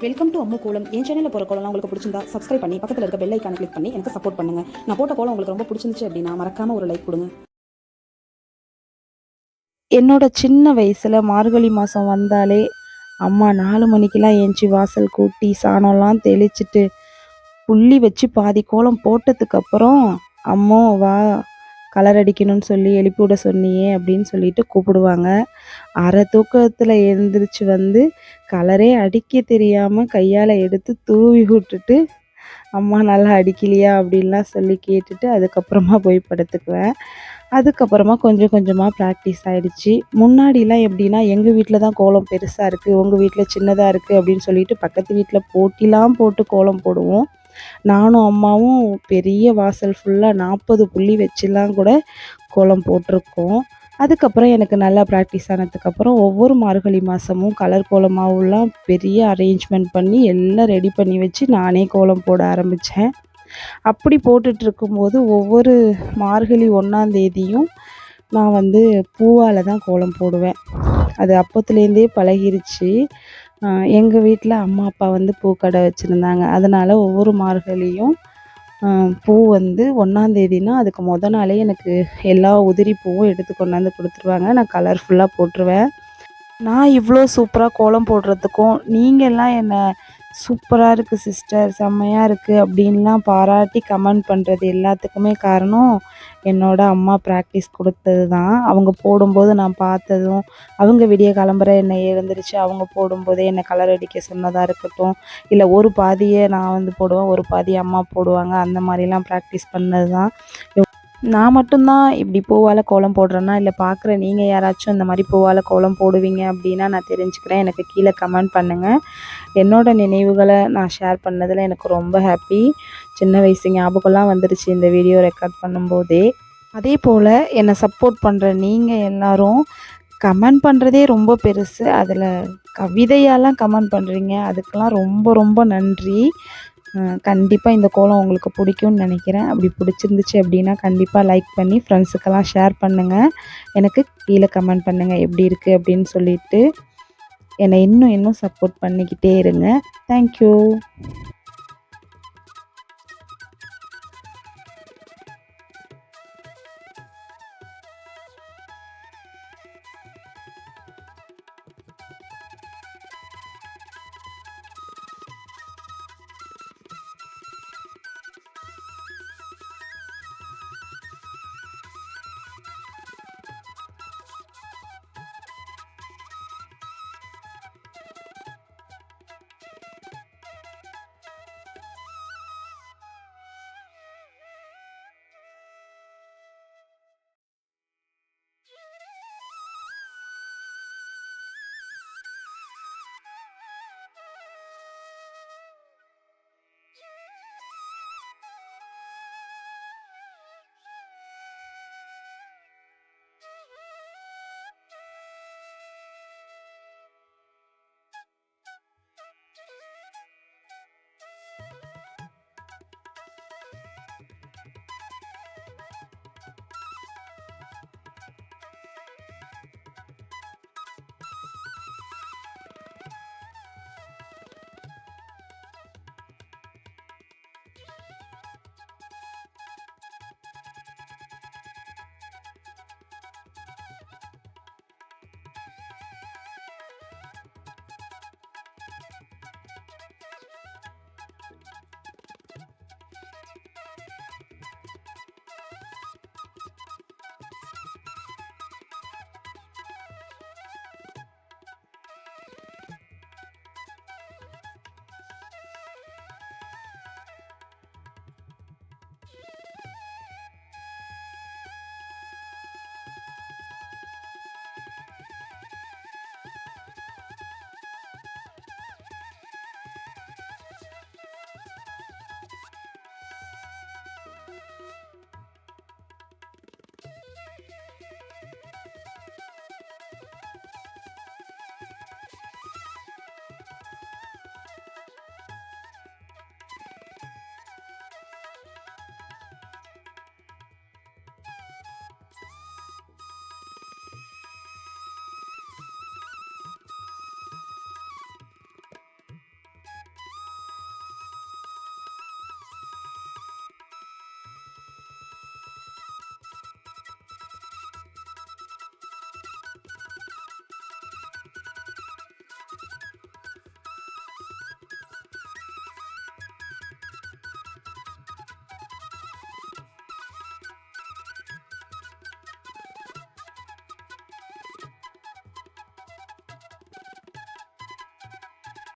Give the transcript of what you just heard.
Welcome to Ammu கோலம். என் சேனலில் போகிற கோலம் உங்களுக்கு பிடிச்சிருந்தா சப்ஸ்கிரைப் பண்ணி பக்கத்தில் இருக்க பெல் ஐக்கானை கிளிக் பண்ணி எனக்கு சப்போர்ட் பண்ணுங்க. நான் போட்ட கோலம் உங்களுக்கு ரொம்ப பிடிச்சிருந்துச்சு அப்படின்னா மறக்காம ஒரு லைக் கொடுங்க. என்னோட சின்ன வயசில் மார்கழி மாதம் வந்தாலே அம்மா 4 மணிக்கெலாம் ஏஞ்சி வாசல் கூட்டி சாணம்லாம் தெளிச்சிட்டு புள்ளி வச்சு பாதி கோலம் போட்டதுக்கப்புறம் அம்மோ வா கலர் அடிக்கணும்னு சொல்லி எழுப்பி விட சொன்னியே அப்படின்னு சொல்லிட்டு கூப்பிடுவாங்க. அரை தூக்கத்தில் எழுந்திரிச்சு வந்து கலரே அடிக்க தெரியாமல் கையால் எடுத்து தூவி விட்டுட்டு அம்மா நல்லா அடிக்கலையா அப்படின்லாம் சொல்லி கேட்டுட்டு அதுக்கப்புறமா போய் படுத்துக்குவேன். அதுக்கப்புறமா கொஞ்சம் கொஞ்சமாக ப்ராக்டிஸ் ஆகிடுச்சு. முன்னாடிலாம் எப்படின்னா எங்கள் வீட்டில் தான் கோலம் பெருசாக இருக்குது, உங்கள் வீட்டில் சின்னதாக இருக்குது அப்படின்னு சொல்லிட்டு பக்கத்து வீட்டில் போட்டிலாம் போட்டு கோலம் போடுவோம். நானும் அம்மாவும் பெரிய வாசல் ஃபுல்லாக 40 புள்ளி வச்சுலாம் கூட கோலம் போட்டிருக்கோம். அதுக்கப்புறம் எனக்கு நல்லா ப்ராக்டிஸ் ஆனதுக்கப்புறம் ஒவ்வொரு மார்கழி மாதமும் கலர் கோலமாவுலாம் பெரிய அரேஞ்ச்மெண்ட் பண்ணி எல்லாம் ரெடி பண்ணி வச்சு நானே கோலம் போட ஆரம்பித்தேன். அப்படி போட்டுட்ருக்கும்போது ஒவ்வொரு மார்கழி 1ஆம் தேதியும் நான் வந்து பூவால் தான் கோலம் போடுவேன். அது அப்போத்துலேருந்தே பழகிருச்சு. எங்கள் வீட்டில் அம்மா அப்பா வந்து பூக்கடை வச்சுருந்தாங்க. அதனால் ஒவ்வொரு மார்கழியும் பூ வந்து 1ஆம் தேதினா அதுக்கு நாளே எனக்கு எல்லா உதிரி பூவும் எடுத்து கொண்டாந்து கொடுத்துருவாங்க. நான் கலர்ஃபுல்லாக போட்டுருவேன். நான் இவ்வளோ சூப்பராக கோலம் போடுறதுக்கும் நீங்கள்லாம் என்னை சூப்பராக இருக்குது சிஸ்டர், செம்மையாக இருக்குது அப்படின்லாம் பாராட்டி கமெண்ட் பண்ணுறது எல்லாத்துக்குமே காரணம் என்னோடய அம்மா ப்ராக்டிஸ் கொடுத்தது தான். அவங்க போடும்போது நான் பார்த்ததும், அவங்க விடிய கிளம்புற என்னை எழுந்திரிச்சு அவங்க போடும்போதே என்னை கலர் அடிக்க சொன்னதாக இருக்கட்டும், இல்லை ஒரு பாதியை நான் வந்து போடுவேன், ஒரு பாதி அம்மா போடுவாங்க, அந்த மாதிரிலாம் ப்ராக்டிஸ் பண்ணது தான். நான் மட்டும்தான் இப்படி பூவால் கோலம் போடுறேன்னா, இல்லை பார்க்குற நீங்கள் யாராச்சும் இந்த மாதிரி பூவால் கோலம் போடுவீங்க அப்படின்னா நான் தெரிஞ்சுக்கிறேன். எனக்கு கீழே கமெண்ட் பண்ணுங்கள். என்னோடய நினைவுகளை நான் ஷேர் பண்ணதில் எனக்கு ரொம்ப ஹாப்பி. சின்ன வயசு ஞாபகம்லாம் வந்துடுச்சு இந்த வீடியோ ரெக்கார்ட் பண்ணும்போதே. அதே போல் என்னை சப்போர்ட் பண்ணுற நீங்கள் எல்லோரும் கமெண்ட் பண்ணுறதே ரொம்ப பெருசு, அதில் கவிதையாலாம் கமெண்ட் பண்ணுறீங்க, அதுக்கெலாம் ரொம்ப ரொம்ப நன்றி. கண்டிப்பாக இந்த கோலம் உங்களுக்கு பிடிக்கும்னு நினைக்கிறேன். அப்படி பிடிச்சிருந்துச்சு அப்படின்னா கண்டிப்பாக லைக் பண்ணி ஃப்ரெண்ட்ஸுக்கெல்லாம் ஷேர் பண்ணுங்கள். எனக்கு கீழே கமெண்ட் பண்ணுங்கள் எப்படி இருக்குது அப்படின்னு சொல்லிட்டு. என்னை இன்னும் சப்போர்ட் பண்ணிக்கிட்டே இருங்க. தேங்க்யூ.